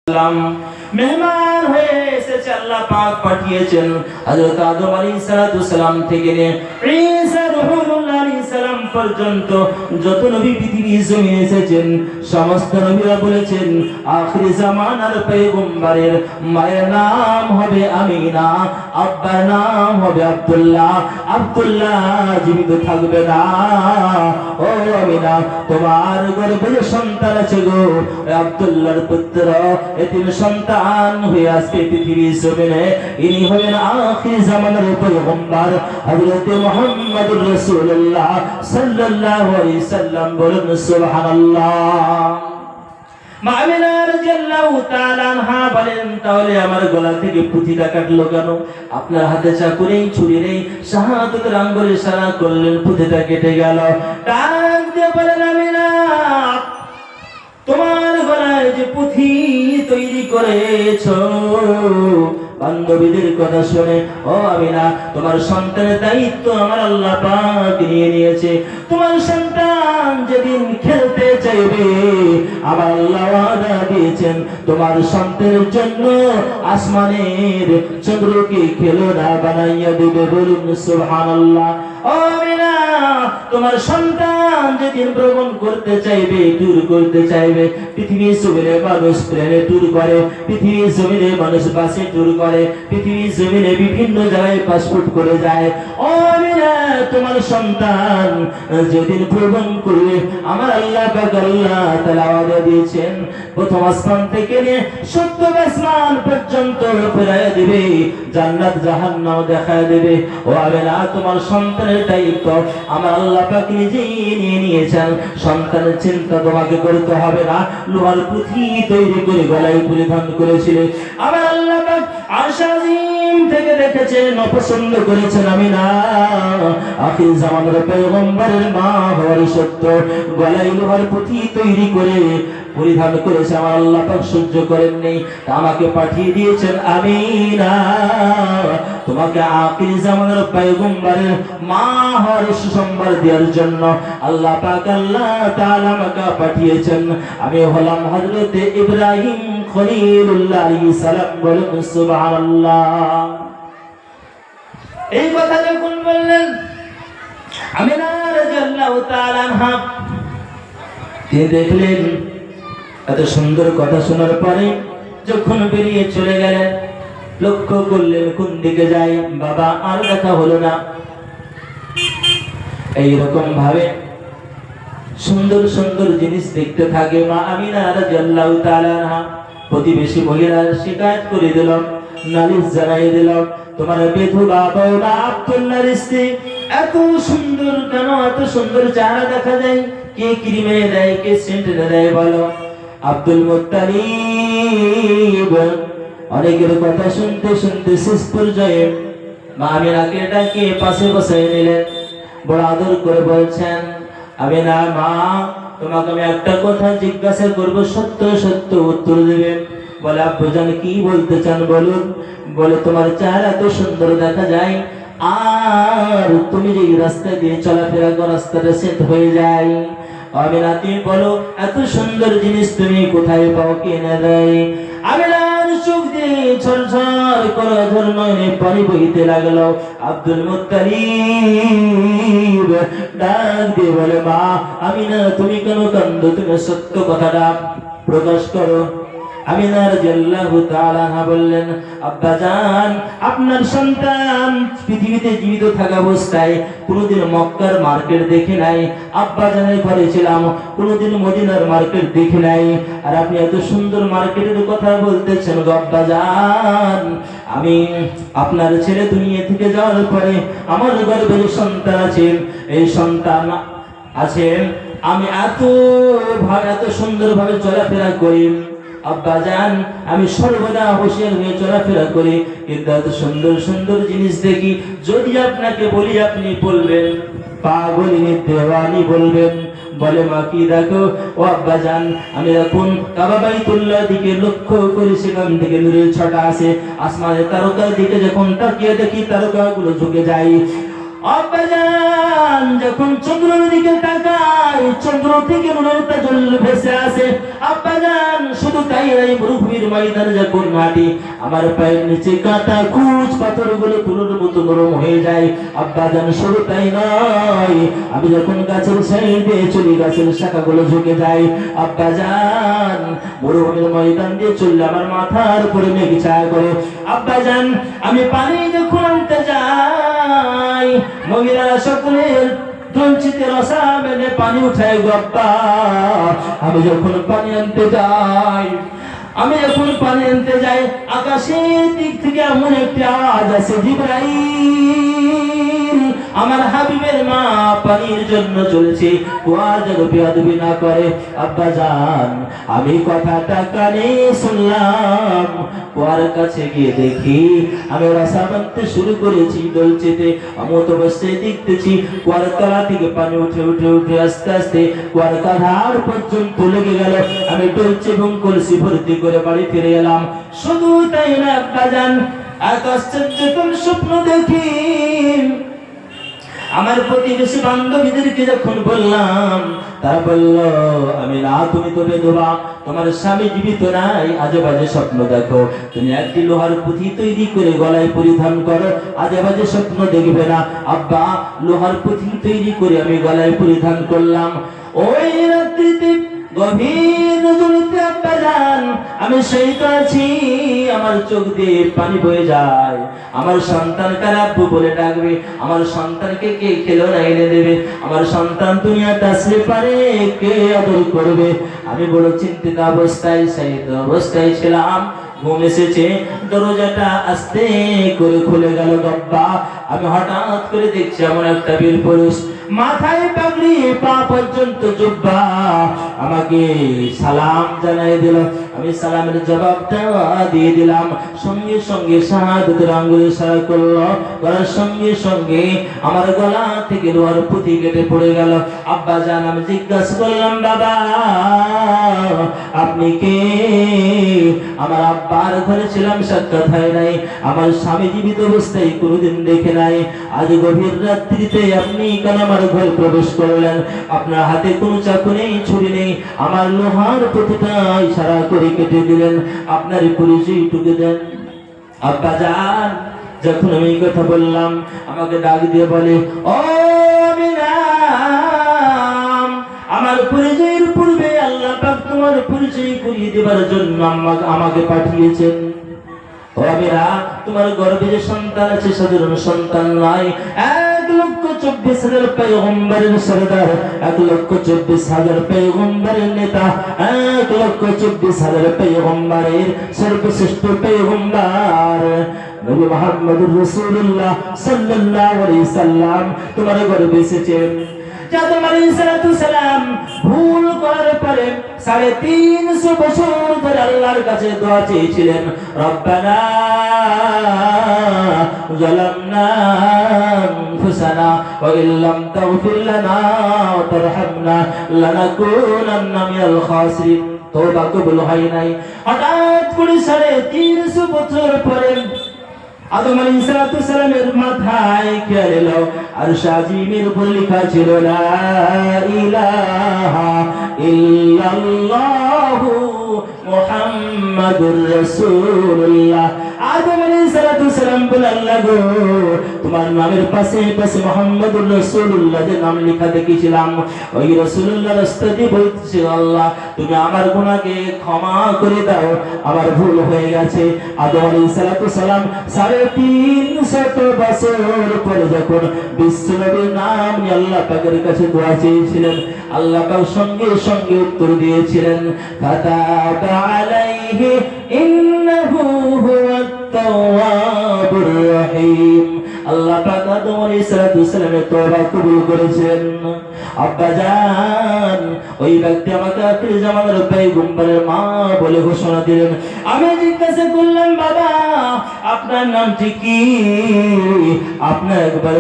মেহমান হয়ে এসেছে। আল্লাহ পাক পাঠিয়েছেন হযরত আদম আলাইহিস সালাম থেকে নিয়ে ঈসা রূহুল্লাহ আলাইহিস সালাম পর্যন্ত যত নবী পৃথিবীর জমিনে এসেছেন সমস্ত নবীরা বলেছেন আখির জামানার পয়গম্বরের মায়ের নাম হবে আমিনা, আব্বার নাম হবে আব্দুল্লাহ। আব্দুল্লাহ জীবিত থাকবে না। ও আমিনা, তোমার গর্ভে যে সন্তান আছে গো, আব্দুল্লাহর পুত্র এতিম সন্তান হয়ে আসবে পৃথিবীর জমিনে। ইনি হলেন আখির জামানার পয়গম্বর হযরত মুহাম্মদুর রাসূলুল্লাহ সাল্লাল্লাহু আলাইহি সাল্লাম। বলুন সুবহানাল্লাহ। মা আমিনা রাদিয়াল্লাহু তাআলা আনহা বলেন, তাহলে আমার গলা থেকে পুঁথিটা কাটলো কেন? আপনার হাতে চাকু নেই, ছুরি নেই, শাহাদাতের আঙ্গুলে ইশারা করলেন, পুঁথিটা কেটে গেল। ডাক দিয়ে বলেন, আমিনা, তোমার গলায় যে পুঁথি তৈরি করেছো বান্ধবীদের কথা শুনে, ও আমিনা, তোমার সন্তানের দায়িত্ব আমার আল্লাহ পাক নিয়ে নিয়েছে। তোমার সন্তান যেদিন খেলতে চাইবে আমার আল্লাহ ওয়াদা দিয়েছেন তোমার সন্তানের জন্য আসমানের চন্দ্রকে খেলনা বানাইয়া দিবে। বলুন সুবহানাল্লাহ। ও আমিনা, তোমার সন্তান যেদিন ভ্রমণ করতে চাইবে, ট্যুর করতে চাইবে, পৃথিবীর জমিনে মানুষ ট্রেনে ট্যুর করে, পৃথিবীর জমিনে মানুষ বাসে ট্যুর করে, পৃথিবীর জমিনে বিভিন্ন জায়গায় পাসপোর্ট করে যায়। ও আমিনা, তোমার সন্তান যেদিন ভ্রমণ করবে আমার আল্লাহ পাক আল্লাহ তাআলা ওয়াদা দিয়েছেন প্রথম আসমান থেকে নিয়ে 70 আসমান পর্যন্ত ফেরাইয়া দিবে, জান্নাত জাহান্নাম দেখায় দেবে। ও আমিনা, তোমার সন্তানের দায়িত্ব আমার আল্লাহ পাক নিজেই নিয়ে নিয়েছেন। সন্তানের চিন্তা তোমাকে করতে হবে না। লোহার পুঁথি তৈরি করে গলায় পরিধান করেছিলে আমার আল্লাহ পাক আরশ আজিম থেকে দেখেছেন, অপছন্দ করেছেন। আমিনা, আখির জামানার পয়গম্বরের মা হওয়ার সত্য গলায় লোহার পুঁথি তৈরি করে পরিধান করেছে আমার আল্লাহ পাক সহ্য করেন নেই, আমাকে পাঠিয়ে দিয়েছেন আমিনা তোমাকে আখির জামানার পয়গম্বরের মা হওয়ার সুসংবাদ দেওয়ার জন্য। আল্লাহ পাক আল্লাহ তাআলা আমাকে পাঠিয়েছেন। আমি হলাম হযরত ইব্রাহিম খলিলুল্লাহ আলাইহিস সালাম। বলুন সুবহানাল্লাহ। এই কথা যখন বললেন আমিনা রাদিয়াল্লাহু তাআলা আনহা, তিনি দেখলেন এত সুন্দর কথা শোনার পরে যখন বেরিয়ে চলে গেলেন, লক্ষ্য করলেন কোন দিকে যায়, বাবা আর দেখা হলো না। এইরকম ভাবে সুন্দর সুন্দর জিনিস দেখতে থাকে মা আমিনা রাদিয়াল্লাহু তাআলা আনহা। প্রতিবেশী মহিলার শিকায়ত করে দিল, নালিশ জানাই দিল, তোমার বিধবা বউ আব্দুল্লাহর স্ত্রী এত সুন্দর কেন, এত সুন্দর চেহারা দেখা যায়, কে ক্রিমে দেয়, কে সেন্ট দেয় বলো? আব্দুল মুত্তালিব অনেকের কথা শুনতে শুনতে শেষ পর্যায়ে মা আমিনাকে ডাকে পাশে বসাই নিলেন, বড় আদর করে বলছেন, আমিনা মা, তোমাকে আমি একটা কথা জিজ্ঞাসা করব, সত্য সত্য উত্তর দেবে। বলে, আব্বুজান কি বলতে চান বলুন। বলে, তোমার চেহারা এত সুন্দর দেখা যায়, আর তুমি যে রাস্তা দিয়ে চলাফেরা করো রাস্তাটা সেট হয়ে যায়। আমিনা, তুমি বলো এত সুন্দর জিনিস তুমি কোথায় পাও, কে এনে দেয়? আমিনার চোখ দিয়ে ঝরঝর করে নয়নে পানি বহিতে লাগলো। আব্দুল মুত্তালিব ডাক দিয়ে বলে, মা আমিনা, তুমি কেন কান্দো? তুমি সত্য কথাটা প্রকাশ করো। আমিনা রাদিয়াল্লাহু তাআলা আনহা বললেন, আব্বাজান, আপনার সন্তান পৃথিবীতে জীবিত থাকা অবস্থায় কোনোদিন মক্কার মার্কেট দেখে নাই, আব্বাজানের ঘরে ছিলাম, কোনোদিন মদিনার মার্কেট দেখে নাই, আর আপনি এত সুন্দর মার্কেটের কথা বলতেছেন গো আব্বাজান। আমি আপনার ছেলে দুনিয়া থেকে যাওয়ার পরে আমার গর্ভে যে সন্তান আছে, এই সন্তান আছেন, আমি এত সুন্দরভাবে চলাফেরা করি আব্বাজান, আমি সর্বদা হুঁশিয়ার হয়ে চলাফেরা করি, কিন্তু এত সুন্দর সুন্দর জিনিস দেখি, যদি আপনাকে বলি আপনি বলবেন পাগলিনী দেওয়ানি বলবেন। বলে, মা কি দেখো? ও আব্বাজান, আমি এখন কাবা বাইতুল্লাহ দিকে লক্ষ্য করি, সেখান থেকে নূরের ছটা আসে, আসমানের তারকার দিকে যখন তাকিয়ে দেখি তারকাগুলো ঝুঁকে যায়। আব্বাজান যখন চন্দ্রের দিকে তাকায়, চন্দ্র থেকে নূরের তাজুল ভেসে আসে। আব্বাজান শুধু তাই নাই, মরুভূমির ময়দানে যখন হাঁটি, আমার পায়ের নিচে কাঁটা কুচ পাথরগুলো তুলোর মতো নরম হয়ে যায়। আব্বাজান শুধু তাই নয়, আমি যখন গাছের সাইডে চলি, গাছের শাখাগুলো ঝুঁকে যায়। আব্বাজান মরুভূমির ময়দান দিয়ে চললে আমার মাথার উপরে মেঘ ছায়া করে। আব্বাজান আমি পানি যখন আনতে যাই, মহিলারা সকলের দঞ্চিতে রসা মেনে পানি উঠায় গো আব্বা। আমি যখন পানি আনতে যাই, আকাশের দিক থেকে এমন একটি আওয়াজ আছে, জিবরাইল আমার হাবিবের মা পানির জন্য চলেছে, কুয়ার যেন বেয়াদবি না করে। আব্বাজান আমি কথাটা কানে শুনলাম, কুয়ার কাছে গিয়ে দেখি আমি রসা বানতে শুরু করেছি দলচিতে। আমি তো অবস্থায় দেখতেছি কুয়ার তলা থেকে পানি উঠে উঠে উঠে আস্তে আস্তে কুয়ার কাঁধার পর্যন্ত লেগে গেল। আমি ডলচি এবং কলসি ভর্তি করে বাড়ি ফিরে এলাম। শুধু তাই না আব্বাজান, এক আশ্চর্যতম স্বপ্ন দেখি। আমার প্রতিবেশী বান্ধবীদেরকে যখন বললাম, তারা বলল, আমি না, তুমি তো বেধবা, তোমার স্বামী জীবিত নাই, আজে বাজে স্বপ্ন দেখো। তুমি একটি লোহার পুঁথি তৈরি করে গলায় পরিধান করো, আজে বাজে স্বপ্ন দেখবে না। আব্বা লোহার পুঁথি তৈরি করে আমি গলায় পরিধান করলাম। ওই রাত্রিতে গভীর রজনীতে আব্বাজান আমি শহীদ আছি, আমার চোখ দিয়ে পানি বয়ে যায়। আমার সন্তান কার আব্বু বলে ডাকবে, আমার সন্তানকে কে খেলনা এনে দেবে, আমার সন্তান দুনিয়াতে আসলে পারে কে আদর করবে। আমি বড় চিন্তিত অবস্থায়, শহীদ অবস্থায় ছিলাম। ঘুম এসেছে, দরজাটা আস্তে করে খুলে গেল গব্বা। আমি হঠাৎ করে দেখছি এমন একটা বীর পুরুষ, মাথায় পাগড়ি, পা পর্যন্ত জুব্বা, আমাকে সালাম জানাই দিল। আমি সালামের জবাবটা দিয়ে দিলাম। সঙ্গে সঙ্গে শাহাদাতের আঙ্গুল ইশারা করলো, করার সঙ্গে সঙ্গে আমার গলা থেকে লোহার পুঁথি কেটে পড়ে গেল। আব্বাজান আমি জিজ্ঞাসা করলাম, বাবা আপনি কে? আমার আব্বার ঘরে ছিলাম, সাক্ষাৎ হয় নাই, আমার স্বামী জীবিত অবস্থায় কোনোদিন দেখে নাই। আজ গভীর রাত্রিতে আপনি কেন আমার ঘরে প্রবেশ করলেন? আপনার হাতে কোনো চাকু নেই, ছুরি নেই, আমার লোহার পুঁথিটা ইশারা করে কেটে দিলেন। আপনার পরিচয়টুকু দেন। আব্বাজান যখন আমি এই কথা বললাম, আমাকে ডাক দিয়ে বলে, ও আমিনা, আমার পরিচয়ের পূর্বে আল্লাহ পাক তোমার পরিচয় করিয়ে দেবার জন্য আমাকে পাঠিয়েছেন। ও আমিনা, তোমার গর্ভে যে সন্তান আছে সাধারণ সন্তান নয়, 1,24,000 পয়গম্বরের সরদার, 1,24,000 পয়গম্বরের নেতা, 1,24,000 পয়গম্বরের সর্বশ্রেষ্ঠ পয়গম্বর নবী মুহাম্মদুর রাসূলুল্লাহ সাল্লাল্লাহু আলাইহি সাল্লাম তোমার গর্ভে এসেছেন। আদম আলাইহিস সালাম ভুল করার পরে 350 বছর ধরে আল্লাহর কাছে দোয়া চেয়েছিলেন, রব্বানা যালামনা আনফুসানা ওয়া ইল্লাম তাগফির লানা ওয়া তারহামনা লানাকুনান্না মিনাল খাসিরিন। তওবা কবুল হয় নাই। হঠাৎ করে 350 বছর পরে আদম আলাইহিস সালামের মাথায় খেয়াল এলো, আরশ আজিমের উপর লেখা ছিল, লা ইলাহা ইল্লাল্লাহু মুহাম্মাদুর রাসূলুল্লাহ। আদম আলাইহিস সালাম বলে, আল্লাহ গো, তোমার নামের পাশে পাশে মুহাম্মাদুর রাসূলুল্লাহ যে নাম লেখা দেখেছিলাম, ওই রাসূলুল্লাহ রাস্তা দিয়ে বলছে, আল্লাহ তুমি আমার গুনাহকে ক্ষমা করে দাও, আমার ভুল হয়ে গেছে। আদম আলাইহিস সালাম 350 বছর পরে যখন বিশ্বনবীর নাম নিয়ে আল্লাহ পাকের কাছে দোয়া চেয়েছিলেন, আল্লাহ পাক সঙ্গে সঙ্গে উত্তর দিয়েছিলেন, ফাতাবা আলাইহি ইন্নাহু হুয়াত তাওয়াবুর রহিম। আল্লাহ পাক আদম আলাইহিস সালামের তওবা কবুল করেছেন। আব্বাজান ওই ব্যক্তি আমাকে আখির জামানের পয়গম্বরের মা বলে ঘোষণা দিলেন। আমি জিজ্ঞাসা করলাম, বাবা আপনার নামটি কি? আপনার একবার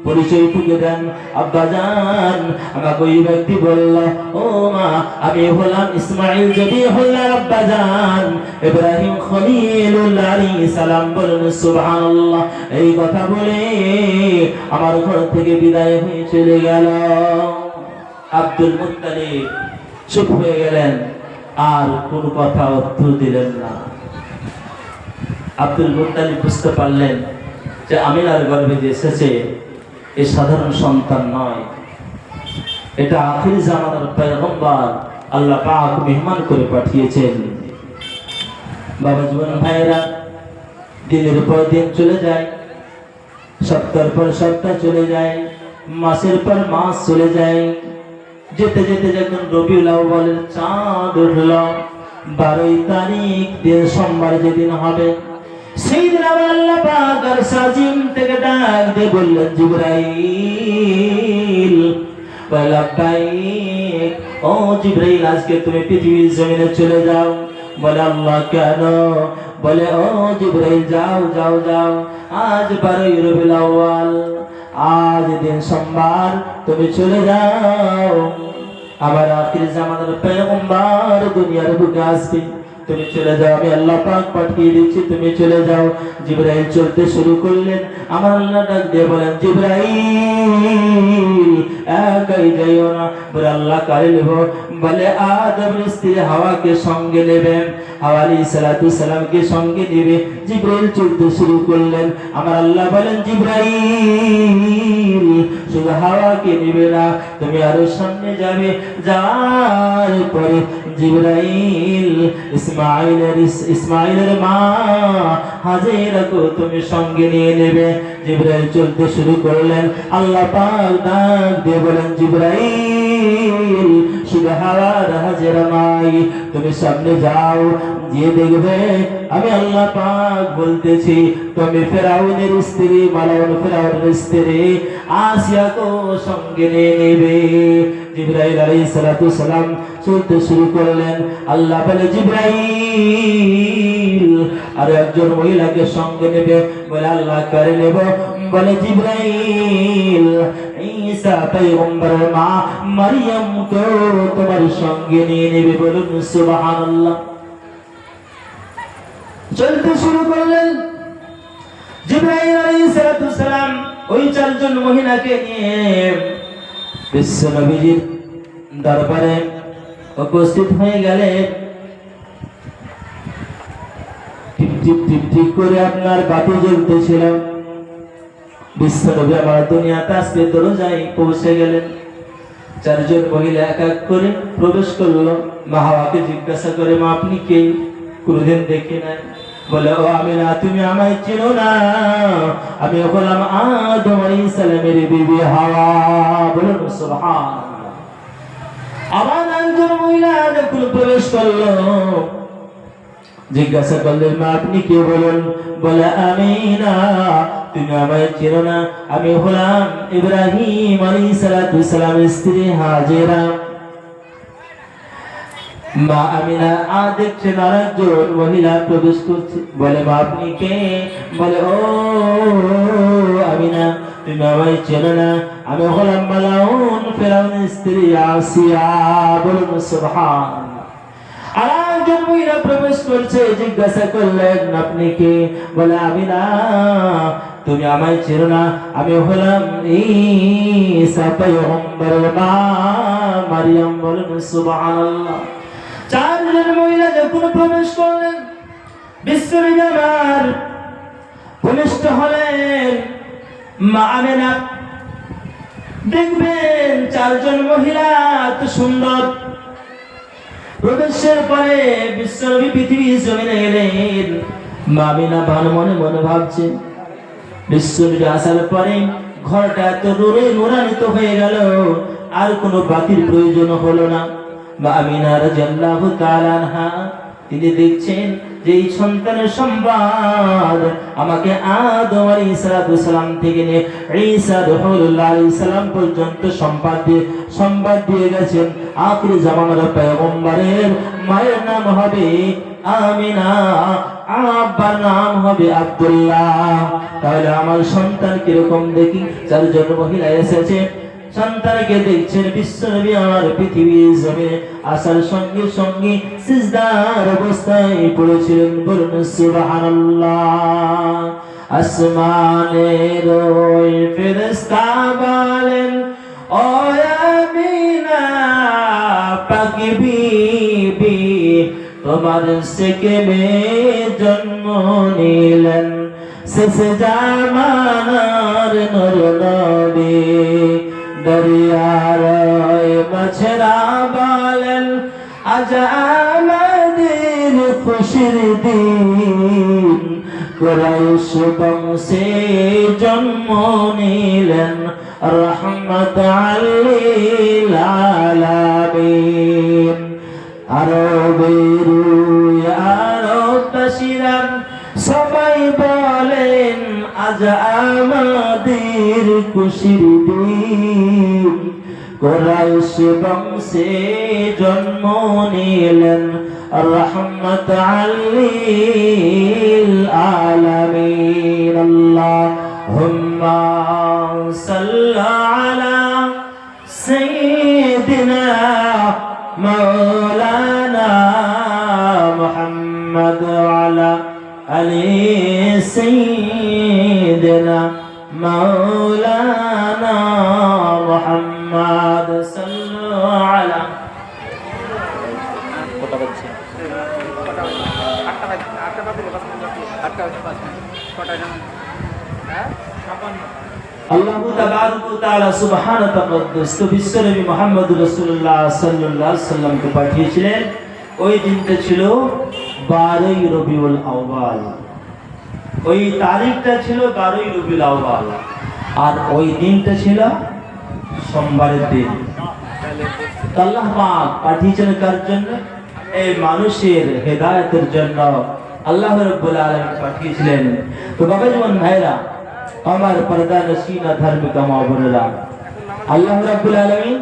পরিচয়টুকু দেন। আব্বাজান আমাকে ওই ব্যক্তি বলল, ও মা আমি হলাম ইসমাইল জবিহুল্লাহ আব্বাজান ইব্রাহিম খলিলুল্লাহ আলাইহিস সালাম। বলুন সুবহানাল্লাহ। এই কথা বলে আমার ঘর থেকে বিদায় হয়ে চলে গেল। আব্দুল মুত্তালিব চুপ হয়ে গেলেন, আর কোনো কথা উত্তর দিলেন না। আব্দুল মুত্তালিব বুঝতে পারলেন যে আমিনার গর্ভে যে এসেছে এ সাধারণ সন্তান নয়, এটা আখির জামানার পয়গম্বর আল্লাহ পাক মেহমান করে পাঠিয়েছেন। বাবা জীবন ভাইরা, দিনের পর দিন চলে যায়, সপ্তাহের পর সপ্তাহ চলে যায়, মাসের পর মাস চলে যায়। যেতে যেতে যখন রবিউল আউয়ালের চাঁদ উঠল, 12 তারিখ দিন সোমবার যেদিন হবে, সেই দিন আল্লাহ পাক আরশ আজিম থেকে ডাক দিয়ে বললেন, জিবরাইল। লাব্বাইক। ও জিবরাইল, আজকে তুমি পৃথিবীর জমিনে চলে যাও। বলে আল্লাহ কেন? বলে ও জিবরাইল, যাও যাও যাও, আজ 12 রবিউল আউয়াল, আজ দিন সোমবার, তুমি চলে যাও। আবার আখির জামানার পয়গম্বর দুনিয়ার বুকে আসবে, তুমি চলে যাও, আমি আল্লাহ পাক পাঠিয়ে দিচ্ছি, তুমি চলে যাও। জিবরাইল চলতে শুরু করলেন। আমার আল্লাহ ডাক দিয়ে বলেন, জিবরাইল একাই যাইও না। বলে আল্লাহ কারে নেব? বলে আদমের স্ত্রী হাওয়াকে সঙ্গে নেবেন। হাওয়া আলাইহিস সালাতু সালামকে সঙ্গে নেবে। জিবরাইল চলতে শুরু করলেন। আমার আল্লাহ বলেন, জিবরাইল শুধু হাওয়াকে নেবে না, তুমি আরো সামনে যাবে। যাওয়ার পরে জিবরাইল ইসমাইলের মা হাজেরাকে তুমি সঙ্গে নিয়ে নেবে। জিবরাইল চলতে শুরু করলেন। আল্লাহ পাক ডাক দিয়ে বলেন, জিবরাইল শুধু হাওয়ার হাজেরা নাই, তুমি সামনে যাও, গিয়ে দেখবে আমি আল্লাহ পাক বলতেছি, তুমি ফেরাউনের স্ত্রী, মালাউন ফেরাউনের স্ত্রী আসিয়াকে সঙ্গে নিয়ে নেবে। জিবরাইল আলাইহিস সালাতু সালাম চলতে শুরু করলেন। আল্লাহ বলে, জিবরাইল আর একজন মহিলাকে সঙ্গে নেবে। বলে আল্লাহ কারে নেব? বলে জিবরাইল ঈসা পয়গম্বরের মা মারইয়ামকে তোমার সঙ্গে নিয়ে নেবে। বলুন সুবহানাল্লাহ। চলতে শুরু করলেন। জিবরাইল আলাইহিস সালাতু সালাম ওই 4 জন মহিলাকে নিয়ে বিশ্ব নবীজির দরবারে উপস্থিত হয়ে গেলেন। টিপ টিপ টিপ টিপ করে আপনার বাতি জ্বলতেছিল। বিশ্ব নবী আমার দুনিয়াতে আসবে দরজায় পৌঁছে গেলেন। 4 জন মহিলা এক এক করে প্রবেশ করলো। মা হাওয়াকে জিজ্ঞাসা করে, মা আপনি কে? কোনদিন দেখি নাই। বলে, ও আমিনা, তুমি আমায় চেনো না, আমি হলাম আদম আলাইহিস সালামের বিবি হাওয়া। বলুন সুবহানাল্লাহ। আবার একজন মহিলা যখন প্রবেশ করলো, জিজ্ঞাসা করলেন, মা আপনি কে? বলুন। বলে, আমিনা, তুমি আমায় চেনো না, আমি হলাম ইব্রাহিম আলাইহিস সালাতু সালামের স্ত্রী হাজেরা। মা আমিনা দেখছেন আরেকজন মহিলা প্রবেশ করছে। বলে, মা আপনি কে? বলে, ও আমিনা, তুমি আমায় চেনো না, আমি হলাম মালাউন ফেরাউনের স্ত্রী আসিয়া। বলুন সুবহানাল্লাহ। আরেকজন মহিলা প্রবেশ করছে। জিজ্ঞাসা করলেন, আপনি কে? বলে, আমিনা, তুমি আমায় চেনো না, আমি হলাম ঈসা পয়গম্বরের মা মারইয়াম। বলুন সুবহানাল্লাহ। 4 জন মহিলা যখন প্রবেশ করলেন, বিশ্বনবী আমার ভূমিষ্ঠ হলেন। মা আমিনা দেখবেন 4 জন মহিলা এত সুন্দর। প্রবেশের পরে বিশ্বনবী পৃথিবীর জমিনে এলেন। মা আমিনা ভালো মনে মনে ভাবছেন, বিশ্বনবী আসার পরে ঘরটা এত নূরে নূরান্বিত হয়ে গেল, আর কোনো বাতির প্রয়োজন হলো না। মা আমিনা রাদিয়াল্লাহু তাআলা আনহা তিনি দেখছেন যে এই সন্তানের সম্বাদ আমাকে আদম আলাইহিস সালাম থেকে নিয়ে ঈসা রাসূলুল্লাহ আলাইহিস সালাম পর্যন্ত সম্বাদ দিয়ে গেছেন। আখির জামানার পয়গম্বরের মায়ের নাম হবে আমিনা, আব্বার নাম হবে আব্দুল্লাহ। তাহলে আমার সন্তান কিরকম দেখি, চারজন মহিলা এসেছে, সন্তানকে দেখছেন বিশ্বনবী আমার পৃথিবীর জমিনে আসার সঙ্গে সঙ্গে সিজদার অবস্থায় পড়েছিলেন। বলুন সুবহানাল্লাহ। আসমানের ওই ফেরেশতা বলেন, ও আমিনা পাক বিবি, তোমার সেকেলে জন্ম নিলেন শেষ জামানার নূর নবী। দরিয়ার মাঝরা বলেন, আজ আমাদের খুশির দিন, কুরাইশ বংশে জন্ম নিলেন রহমত লিল আলামিন। আরবের আরববাসীরা সবাই বলেন, আজ আমাদের খুশির দিন, কুরাইশ বংশে জন্ম নিলেন রহমত লিল আলামিন। আল্লাহুম্মা সাল্লি আলা সাইয়্যিদিনা মাওলানা মুহাম্মদ ওয়া আলা আলি সাইয়্যিদিনা মাওলানা মুহাম্মদ সাল্লাল্লাহু আলা। আল্লাহ তাবারক ওয়া তাআলা সুবহানাহু ওয়া তাকাদ্দাস তো বিশ্বনবী মুহাম্মদ রাসূলুল্লাহ সাল্লাল্লাহু আলাইহি ওয়াসাল্লামকে পাঠিয়েছিলেন। ওই দিনটা ছিল 12ই রবিউল আউয়াল, ওই তারিখটা ছিল 12ই রবিউল আউয়াল, আর ওই দিনটা ছিল সোমবারের দিন। আল্লাহ পাক পাঠিয়েছেন কার জন্য? এই মানুষের হেদায়েতের জন্য আল্লাহ রাব্বুল আলামিন পাঠিয়েছিলেন। তো বাবা জীবন ভাইরা, আমার পর্দা নশীনা ধার্মিক মা বোনেরা, আল্লাহ রাব্বুল আলামিন